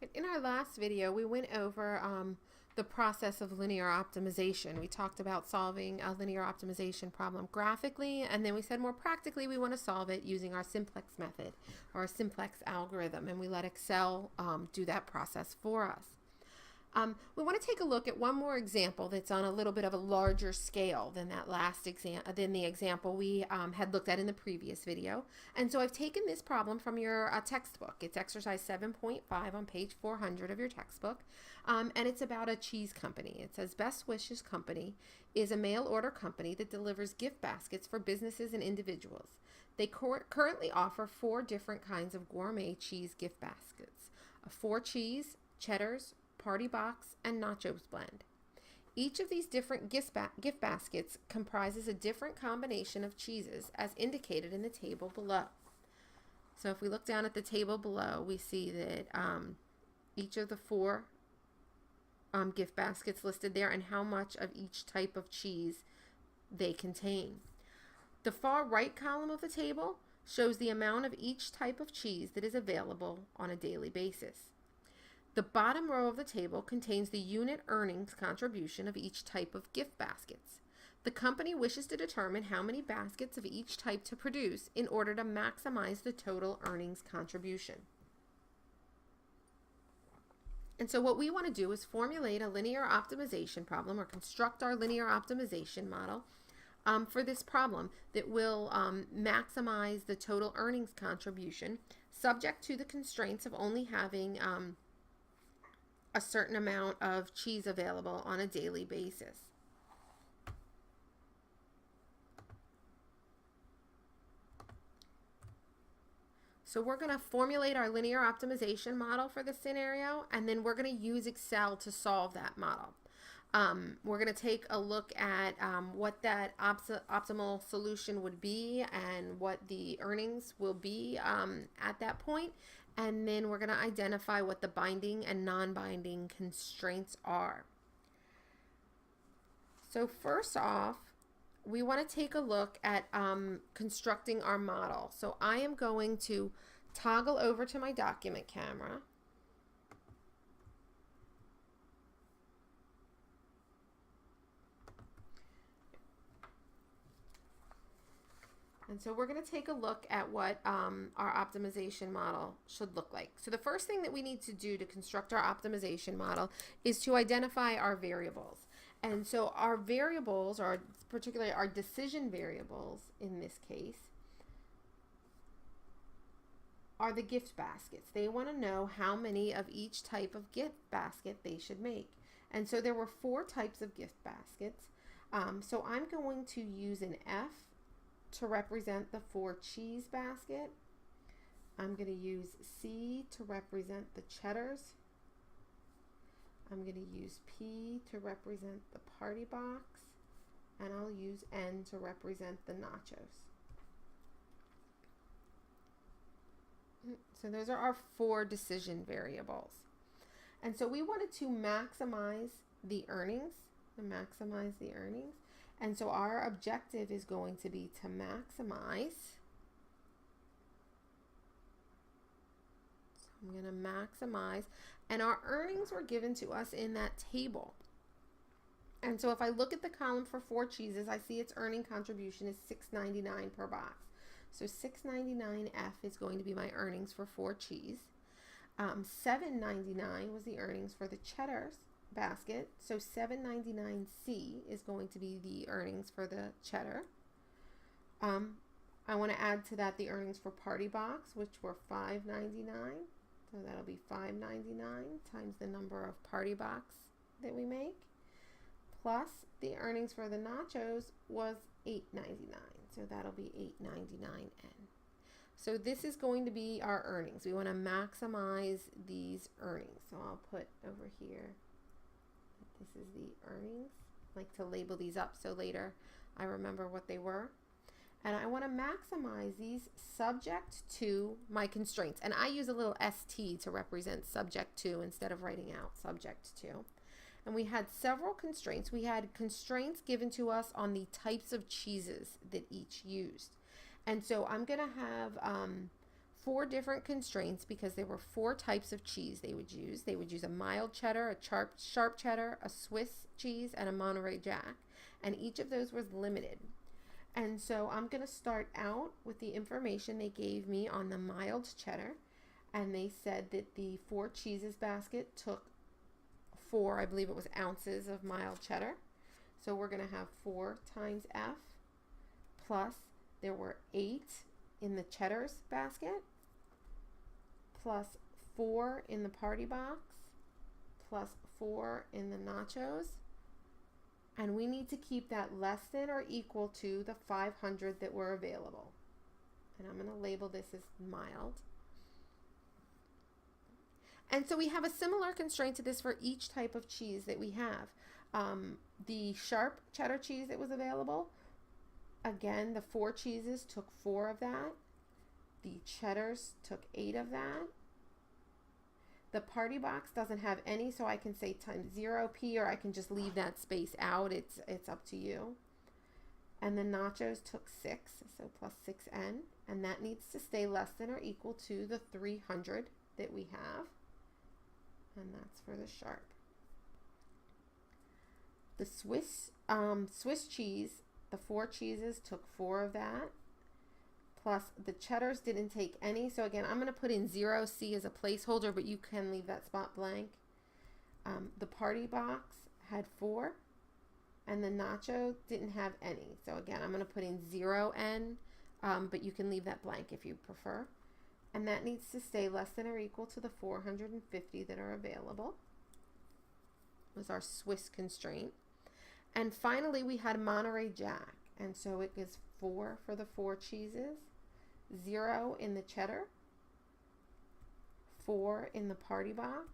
In our last video, we went over the process of linear optimization. We talked about solving a linear optimization problem graphically, and then we said more practically we want to solve it using our simplex method or a simplex algorithm, and we let Excel do that process for us. We want to take a look at one more example that's on a little bit of a larger scale than that last than the example we had looked at in the previous video. And so I've taken this problem from your textbook. It's exercise 7.5 on page 400 of your textbook, and it's about a cheese company. It says Best Wishes Company is a mail order company that delivers gift baskets for businesses and individuals. They currently offer 4 different kinds of gourmet cheese gift baskets: a 4 cheese, cheddars, party box, and nachos blend. Each of these different gift baskets comprises a different combination of cheeses as indicated in the table below. So if we look down at the table below, we see that each of the 4 gift baskets listed there and how much of each type of cheese they contain. The far right column of the table shows the amount of each type of cheese that is available on a daily basis. The bottom row of the table contains the unit earnings contribution of each type of gift baskets. The company wishes to determine how many baskets of each type to produce in order to maximize the total earnings contribution. And so what we want to do is formulate a linear optimization problem, or construct our linear optimization model for this problem that will maximize the total earnings contribution, subject to the constraints of only having a certain amount of cheese available on a daily basis. So we're going to formulate our linear optimization model for this scenario, and then we're going to use Excel to solve that model. We're going to take a look at what that optimal solution would be and what the earnings will be at that point. And then we're going to identify what the binding and non-binding constraints are. So first off, we want to take a look at constructing our model. So I am going to toggle over to my document camera. And so we're going to take a look at what our optimization model should look like. So the first thing that we need to do to construct our optimization model is to identify our variables. And so our variables, or particularly our decision variables in this case, are the gift baskets. They want to know how many of each type of gift basket they should make. And so there were 4 types of gift baskets. So I'm going to use an F to represent the 4 cheese basket. I'm going to use C to represent the cheddars. I'm going to use P to represent the party box, and I'll use N to represent the nachos. So those are our 4 decision variables. And so we wanted to maximize the earnings, And so our objective is going to be to maximize. So I'm going to maximize, and our earnings were given to us in that table. And so if I look at the column for 4 cheeses, I see its earning contribution is $6.99 per box. So $6.99F is going to be my earnings for 4 cheese. $7.99 was the earnings for the cheddars basket. So $7.99C is going to be the earnings for the cheddar. I want to add to that the earnings for party box, which were $5.99. So that'll be $5.99 times the number of party box that we make, plus the earnings for the nachos was $8.99. So that'll be $8.99N. So this is going to be our earnings. We want to maximize these earnings. So I'll put over here, this is the earnings. I like to label these up so later I remember what they were. And I want to maximize these subject to my constraints. And I use a little ST to represent subject to instead of writing out subject to. And we had several constraints. We had constraints given to us on the types of cheeses that each used. And so I'm going to have four different constraints because there were four types of cheese they would use. They would use a mild cheddar, a sharp cheddar, a Swiss cheese, and a Monterey Jack. And each of those was limited. And so I'm going to start out with the information they gave me on the mild cheddar. And they said that the four cheeses basket took 4, I believe it was ounces of mild cheddar. So we're going to have 4 times F plus there were 8 in the cheddars basket plus 4 in the party box plus 4 in the nachos. And we need to keep that less than or equal to the 500 that were available. And I'm going to label this as mild. And so we have a similar constraint to this for each type of cheese that we have. The sharp cheddar cheese that was available, again, the 4 cheeses took 4 of that. The cheddars took 8 of that. The party box doesn't have any, so I can say times 0p, or I can just leave that space out. It's up to you. And the nachos took 6, so plus 6n, and that needs to stay less than or equal to the 300 that we have. And that's for the sharp. The Swiss cheese, the 4 cheeses took 4 of that. Plus the cheddars didn't take any. So again, I'm going to put in 0C as a placeholder, but you can leave that spot blank. The party box had 4, and the nacho didn't have any. So again, I'm going to put in 0N, but you can leave that blank if you prefer. And that needs to stay less than or equal to the 450 that are available. Was our Swiss constraint. And finally, we had Monterey Jack. And so it is 4 for the 4 cheeses, 0 in the cheddar, 4 in the party box,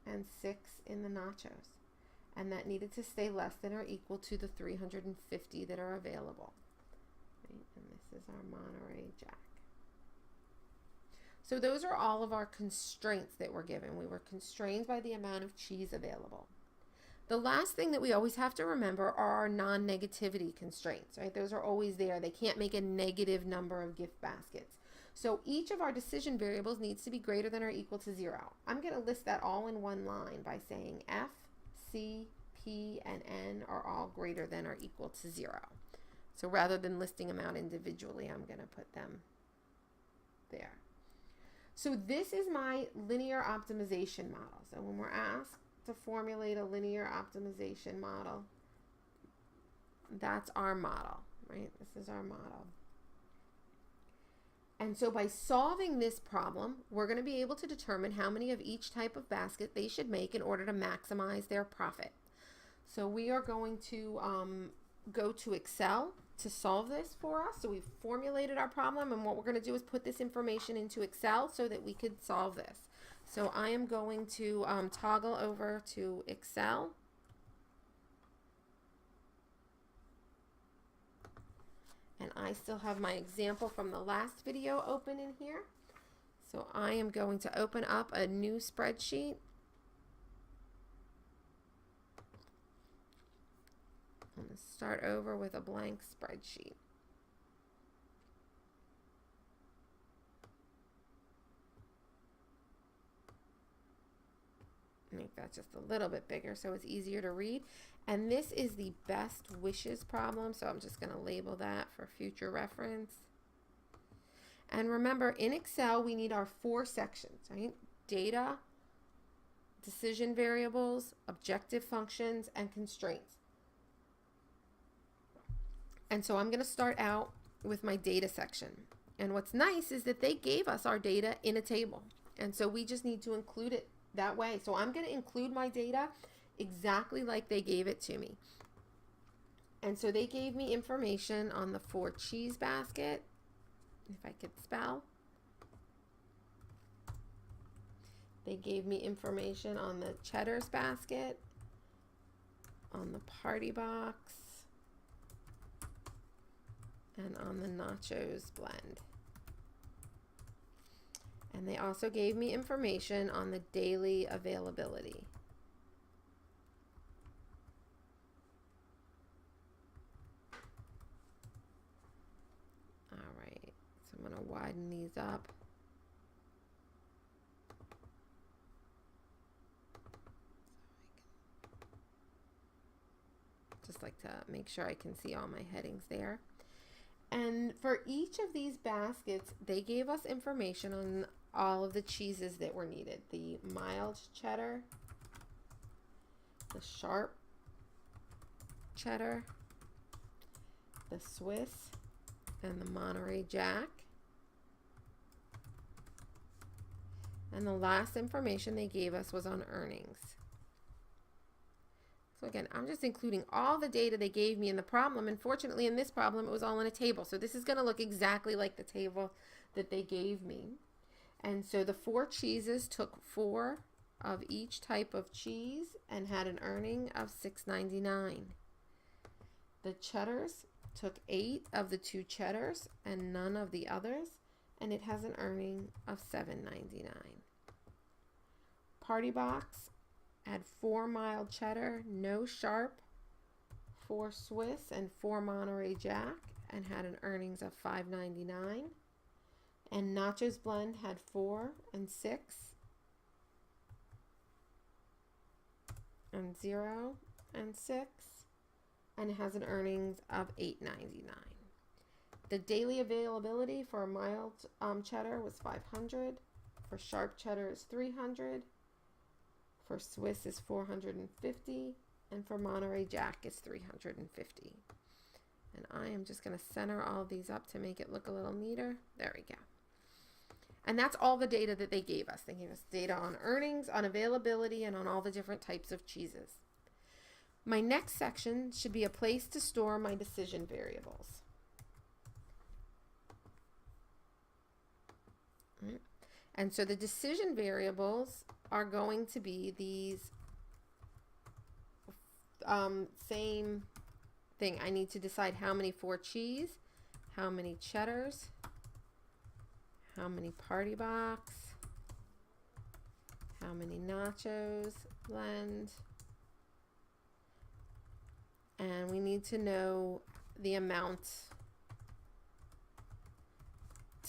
and 6 in the nachos. And that needed to stay less than or equal to the 350 that are available. Right? And this is our Monterey Jack. So those are all of our constraints that were given. We were constrained by the amount of cheese available. The last thing that we always have to remember are our non-negativity constraints, right? Those are always there. They can't make a negative number of gift baskets. So each of our decision variables needs to be greater than or equal to 0. I'm going to list that all in one line by saying F, C, P, and N are all greater than or equal to 0. So rather than listing them out individually, I'm going to put them there. So this is my linear optimization model. So when we're asked to formulate a linear optimization model, that's our model, right? This is our model. And so by solving this problem, we're going to be able to determine how many of each type of basket they should make in order to maximize their profit. So we are going to go to Excel to solve this for us. So we've formulated our problem, and what we're going to do is put this information into Excel so that we could solve this. So I am going to toggle over to Excel. And I still have my example from the last video open in here. So I am going to open up a new spreadsheet. I'm going to start over with a blank spreadsheet. Make that just a little bit bigger so it's easier to read. And this is the best wishes problem, so I'm just going to label that for future reference. And remember, in Excel, we need our 4 sections, right? Data, decision variables, objective functions, and constraints. And so I'm going to start out with my data section. And what's nice is that they gave us our data in a table. And so we just need to include it that way. So I'm going to include my data exactly like they gave it to me. And so they gave me information on the 4 cheese basket, if I could spell. They gave me information on the cheddars basket, on the party box, and on the nachos blend. And they also gave me information on the daily availability. All right, so I'm going to widen these up. like to make sure I can see all my headings there. And for each of these baskets, they gave us information on all of the cheeses that were needed. The mild cheddar, the sharp cheddar, the Swiss, and the Monterey Jack. And the last information they gave us was on earnings. So again, I'm just including all the data they gave me in the problem. Unfortunately, in this problem, it was all in a table. So this is going to look exactly like the table that they gave me. And so the 4 cheeses took 4 of each type of cheese and had an earning of $6.99. The cheddars took 8 of the 2 cheddars and none of the others, and it has an earning of $7.99. Party Box had 4 mild cheddar, no sharp, 4 Swiss, and 4 Monterey Jack, and had an earnings of $5.99. And Nachos Blend had 4 and 6, and 0 and 6, and it has an earnings of $8.99. The daily availability for mild cheddar was 500. For sharp cheddar is 300. For Swiss is 450, and for Monterey Jack is 350. And I am just going to center all these up to make it look a little neater. There we go. And that's all the data that they gave us. They gave us data on earnings, on availability, and on all the different types of cheeses. My next section should be a place to store my decision variables. All right. And so the decision variables are going to be these same thing. I need to decide how many 4 cheese, how many cheddars, how many Party Box, how many Nachos Blend, and we need to know the amount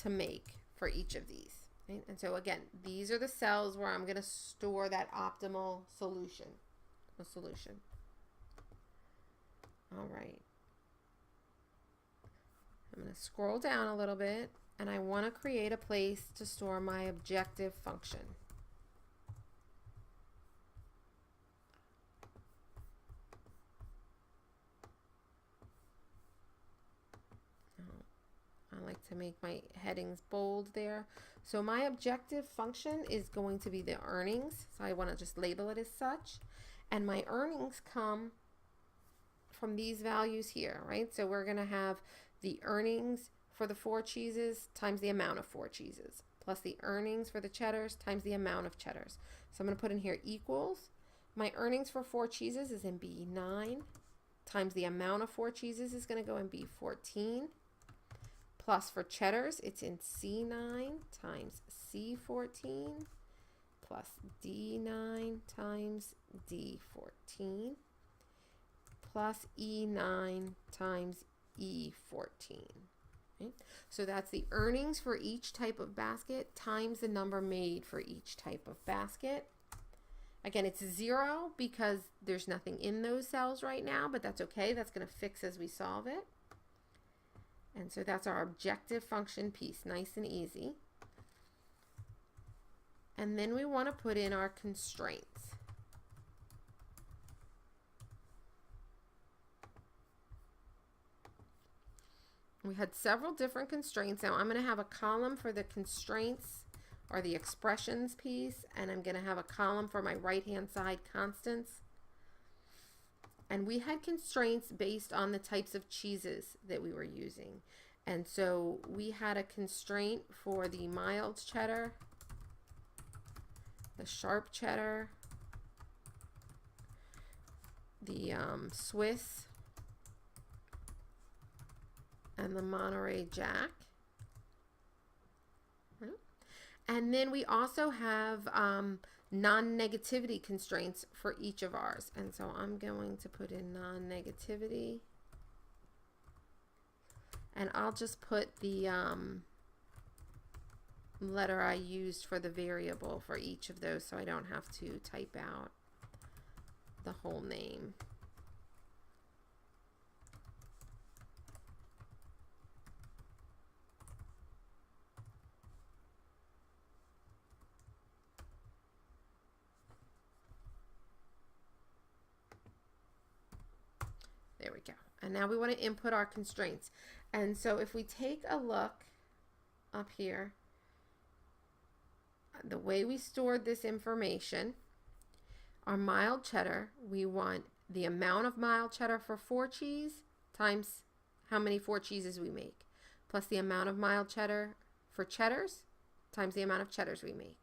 to make for each of these. Right? And so again, these are the cells where I'm going to store that optimal solution. All right. I'm going to scroll down a little bit, and I want to create a place to store my objective function. I like to make my headings bold there. So my objective function is going to be the earnings. So I want to just label it as such. And my earnings come from these values here, right? So we're going to have the earnings for the 4 cheeses times the amount of 4 cheeses, plus the earnings for the cheddars times the amount of cheddars. So I'm going to put in here equals. My earnings for 4 cheeses is in B9 times the amount of 4 cheeses is going to go in B14. Plus for cheddars, it's in C9 times C14 plus D9 times D14 plus E9 times E14. Okay? So that's the earnings for each type of basket times the number made for each type of basket. Again, it's 0 because there's nothing in those cells right now, but that's okay. That's going to fix as we solve it. And so that's our objective function piece, nice and easy. And then we want to put in our constraints. We had several different constraints. Now I'm going to have a column for the constraints or the expressions piece, and I'm going to have a column for my right-hand side constants. And we had constraints based on the types of cheeses that we were using. And so we had a constraint for the mild cheddar, the sharp cheddar, the Swiss, and the Monterey Jack. And then we also have non-negativity constraints for each of ours. And so I'm going to put in non-negativity. And I'll just put the letter I used for the variable for each of those so I don't have to type out the whole name. go. And now we want to input our constraints. And so if we take a look up here, the way we stored this information, our mild cheddar, we want the amount of mild cheddar for 4 cheese times how many 4 cheeses we make, plus the amount of mild cheddar for cheddars times the amount of cheddars we make,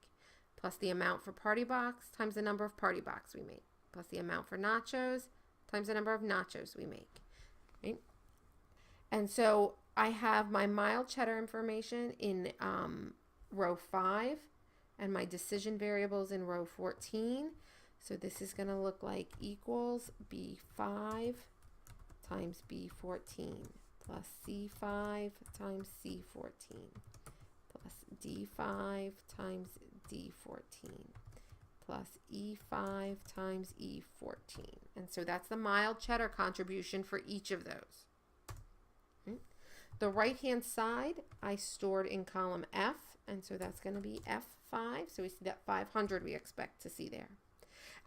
plus the amount for party box times the number of party box we make, plus the amount for nachos times the number of nachos we make, right? And so I have my mild cheddar information in row 5 and my decision variables in row 14. So this is going to look like equals B5 times B14 plus C5 times C14 plus D5 times D14 plus E5 times E14. And so that's the mild cheddar contribution for each of those. Right? The right-hand side I stored in column F, and so that's going to be F5. So we see that 500 we expect to see there.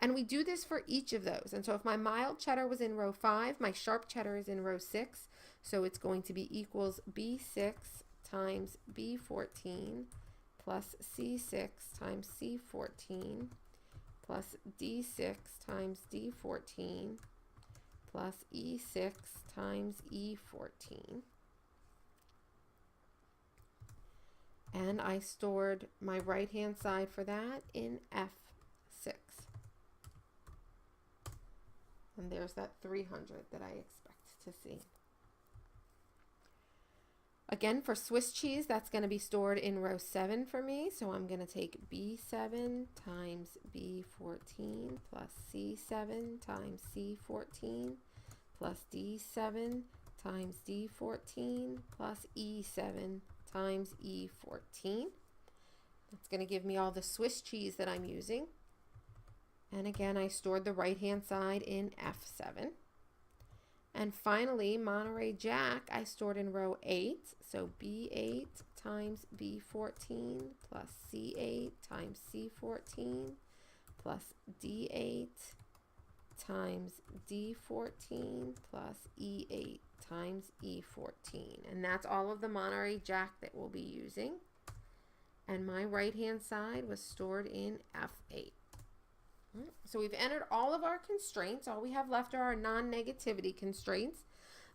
And we do this for each of those. And so if my mild cheddar was in row 5, my sharp cheddar is in row 6. So it's going to be equals B6 times B14 plus C6 times C14 plus D6 times D14 plus E6 times E14. And I stored my right-hand side for that in F6. And there's that 300 that I expect to see. Again, for Swiss cheese, that's going to be stored in row 7 for me. So I'm going to take B7 times B14 plus C7 times C14 plus D7 times D14 plus E7 times E14. That's going to give me all the Swiss cheese that I'm using. And again, I stored the right-hand side in F7. And finally, Monterey Jack, I stored in row 8. So B8 times B14 plus C8 times C14 plus D8 times D14 plus E8 times E14. And that's all of the Monterey Jack that we'll be using. And my right-hand side was stored in F8. So we've entered all of our constraints. All we have left are our non-negativity constraints.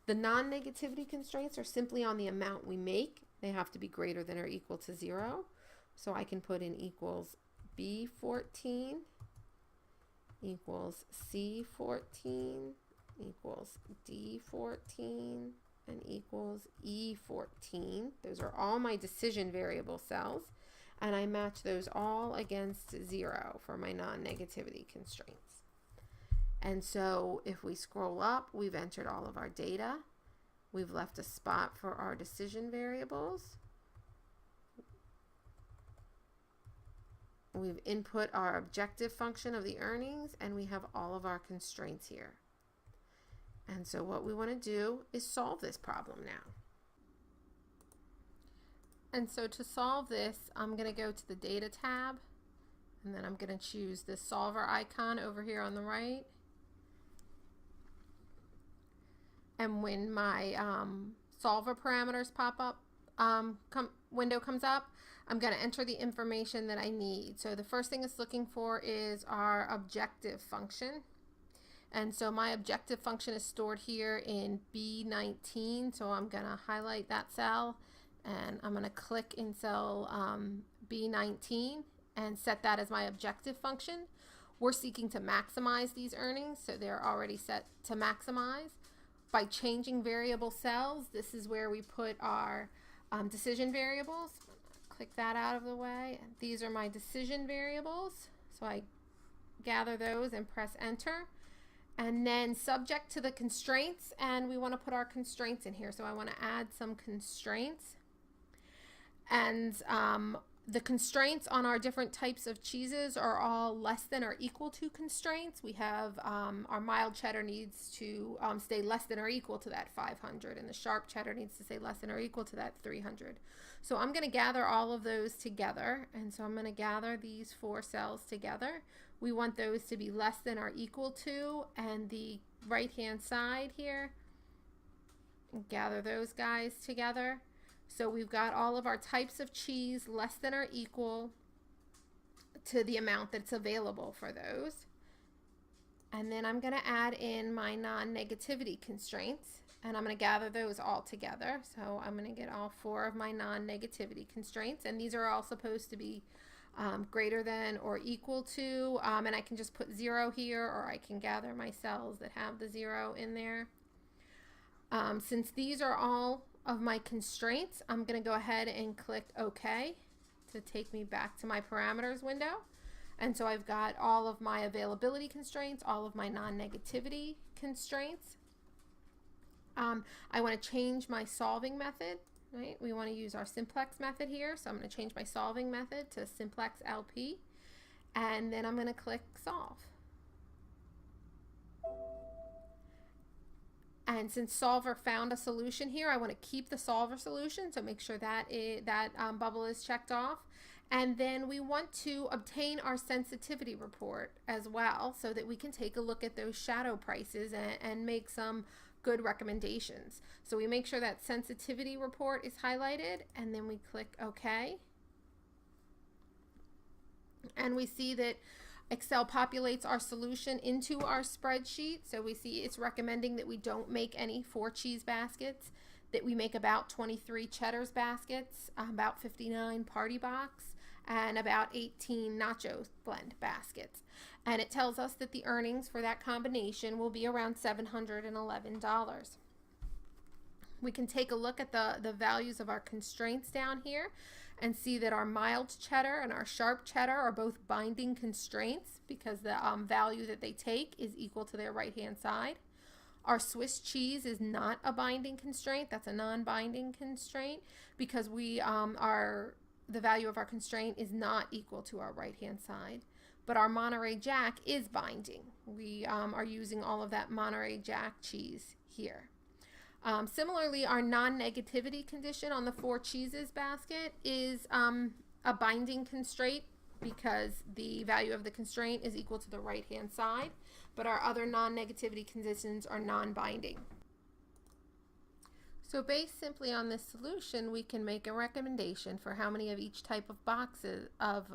The non-negativity constraints are simply on the amount we make. They have to be greater than or equal to 0. So I can put in equals B14 equals C14 equals D14 and equals E14. Those are all my decision variable cells. And I match those all against 0 for my non-negativity constraints. And so if we scroll up, we've entered all of our data. We've left a spot for our decision variables. We've input our objective function of the earnings, and we have all of our constraints here. And so what we want to do is solve this problem now. And so to solve this, I'm going to go to the Data tab, and then I'm going to choose the solver icon over here on the right. And when my solver parameters pop up, window comes up, I'm going to enter the information that I need. So the first thing it's looking for is our objective function. And so my objective function is stored here in B19. So I'm going to highlight that cell. And I'm going to click in cell B19 and set that as my objective function. We're seeking to maximize these earnings, so they're already set to maximize. By changing variable cells, this is where we put our decision variables. Click that out of the way. These are my decision variables. So I gather those and press enter. And then subject to the constraints, and we want to put our constraints in here. So I want to add some constraints. And the constraints on our different types of cheeses are all less than or equal to constraints. We have our mild cheddar needs to stay less than or equal to that 500, and the sharp cheddar needs to stay less than or equal to that 300. So I'm going to gather all of those together, and so I'm going to gather these 4 cells together. We want those to be less than or equal to, and the right hand side here, Gather those guys together. So we've got all of our types of cheese less than or equal to the amount that's available for those. And then I'm going to add in my non-negativity constraints, and I'm going to gather those all together. So I'm going to get all 4 of my non-negativity constraints, and these are all supposed to be greater than or equal to, and I can just put 0 here, or I can gather my cells that have the 0 in there. Since these are all of my constraints, I'm going to go ahead and click OK to take me back to my parameters window. And so I've got all of my availability constraints, all of my non-negativity constraints. I want to change my solving method, right? We want to use our simplex method here. So I'm going to change my solving method to simplex LP, and then I'm going to click solve. And since solver found a solution here, I want to keep the solver solution, so make sure that bubble is checked off. And then we want to obtain our sensitivity report as well, so that we can take a look at those shadow prices and make some good recommendations. So we make sure that sensitivity report is highlighted, and then we click OK. And we see that Excel populates our solution into our spreadsheet. So we see it's recommending that we don't make any 4 cheese baskets, that we make about 23 Cheddar's baskets, about 59 Party Box, and about 18 Nacho Blend baskets. And it tells us that the earnings for that combination will be around $711. We can take a look at the values of our constraints down here and see that our mild cheddar and our sharp cheddar are both binding constraints because the value that they take is equal to their right-hand side. Our Swiss cheese is not a binding constraint. That's a non-binding constraint because the value of our constraint is not equal to our right-hand side. But our Monterey Jack is binding. We are using all of that Monterey Jack cheese here. Similarly, our non-negativity condition on the 4 cheeses basket is a binding constraint because the value of the constraint is equal to the right-hand side, but our other non-negativity conditions are non-binding. So based simply on this solution, we can make a recommendation for how many of each type of boxes of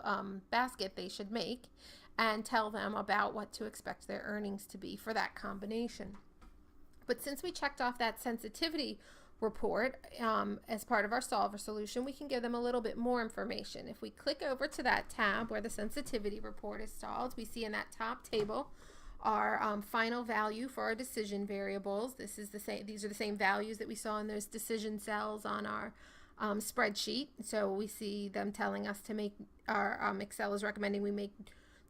basket they should make and tell them about what to expect their earnings to be for that combination. But since we checked off that sensitivity report as part of our solver solution, we can give them a little bit more information. If we click over to that tab where the sensitivity report is stalled, we see in that top table our final value for our decision variables. These are the same values that we saw in those decision cells on our spreadsheet. So we see them telling us to make our Excel is recommending we make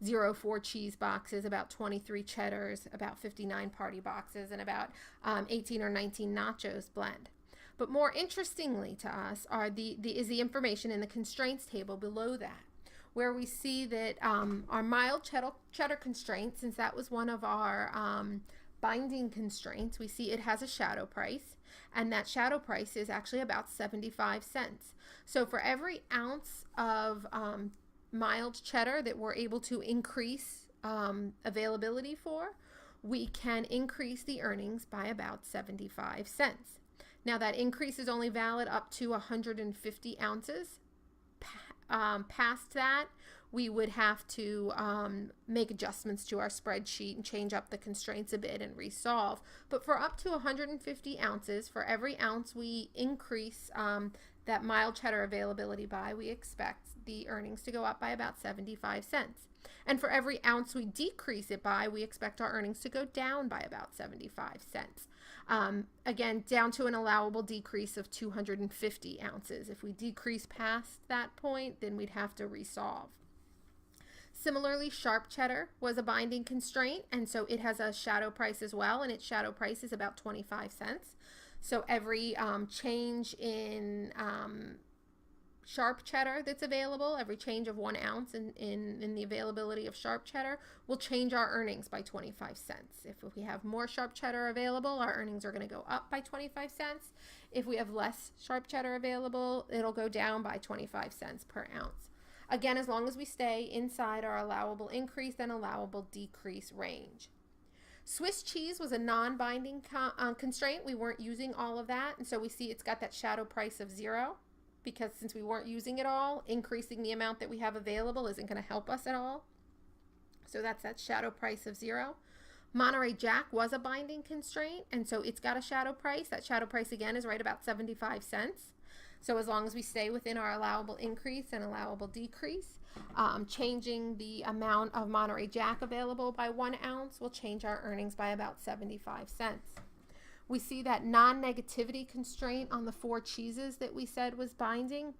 0 cheese boxes, about 23 cheddars, about 59 party boxes, and about 18 or 19 nachos blend. But more interestingly to us is the information in the constraints table below that, where we see that our mild cheddar constraint, since that was one of our binding constraints, we see it has a shadow price, and that shadow price is actually about 75 cents. So for every ounce of mild cheddar that we're able to increase availability for, we can increase the earnings by about 75 cents. Now that increase is only valid up to 150 ounces. Past that, we would have to make adjustments to our spreadsheet and change up the constraints a bit and resolve. But for up to 150 ounces, for every ounce we increase that mild cheddar availability by, we expect the earnings to go up by about 75 cents. And for every ounce we decrease it by, we expect our earnings to go down by about 75 cents. Again, down to an allowable decrease of 250 ounces. If we decrease past that point, then we'd have to resolve. Similarly, sharp cheddar was a binding constraint, and so it has a shadow price as well, and its shadow price is about 25 cents. So every change in sharp cheddar that's available, every change of 1 ounce in the availability of sharp cheddar will change our earnings by 25 cents. If we have more sharp cheddar available, our earnings are going to go up by 25 cents. If we have less sharp cheddar available, it'll go down by 25 cents per ounce. Again, as long as we stay inside our allowable increase and allowable decrease range. Swiss cheese was a non-binding constraint. We weren't using all of that, and so we see it's got that shadow price of 0, because since we weren't using it all, increasing the amount that we have available isn't going to help us at all. So that's that shadow price of 0. Monterey Jack was a binding constraint, and so it's got a shadow price. That shadow price again is right about 75 cents. So as long as we stay within our allowable increase and allowable decrease, changing the amount of Monterey Jack available by 1 ounce will change our earnings by about 75 cents. We see that non-negativity constraint on the 4 cheeses that we said was binding.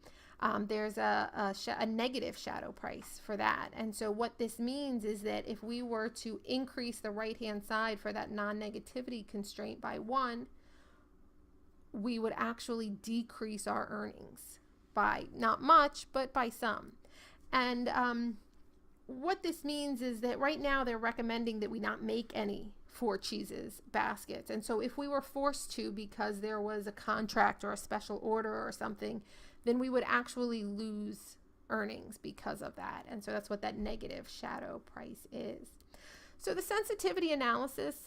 There's a negative shadow price for that. And so what this means is that if we were to increase the right-hand side for that non-negativity constraint by 1, we would actually decrease our earnings by not much, but by some. And what this means is that right now they're recommending that we not make any 4 cheeses baskets. And so if we were forced to because there was a contract or a special order or something, then we would actually lose earnings because of that. And so that's what that negative shadow price is. So the sensitivity analysis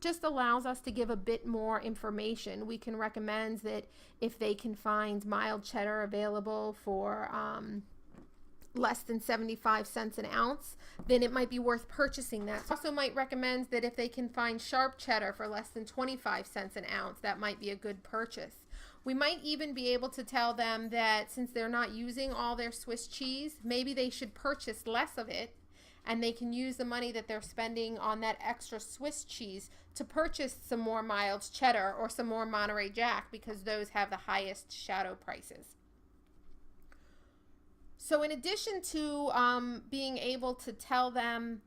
just allows us to give a bit more information. We can recommend that if they can find mild cheddar available for less than 75 cents an ounce, then it might be worth purchasing that. Also might recommend that if they can find sharp cheddar for less than 25 cents an ounce, that might be a good purchase. We might even be able to tell them that since they're not using all their Swiss cheese, maybe they should purchase less of it, and they can use the money that they're spending on that extra Swiss cheese to purchase some more mild cheddar or some more Monterey Jack, because those have the highest shadow prices. So in addition to being able to tell them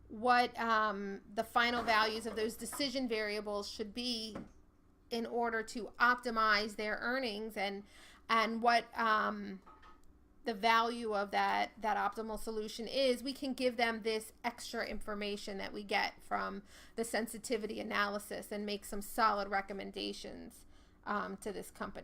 what the final values of those decision variables should be in order to optimize their earnings and what the value of that optimal solution is, we can give them this extra information that we get from the sensitivity analysis and make some solid recommendations to this company.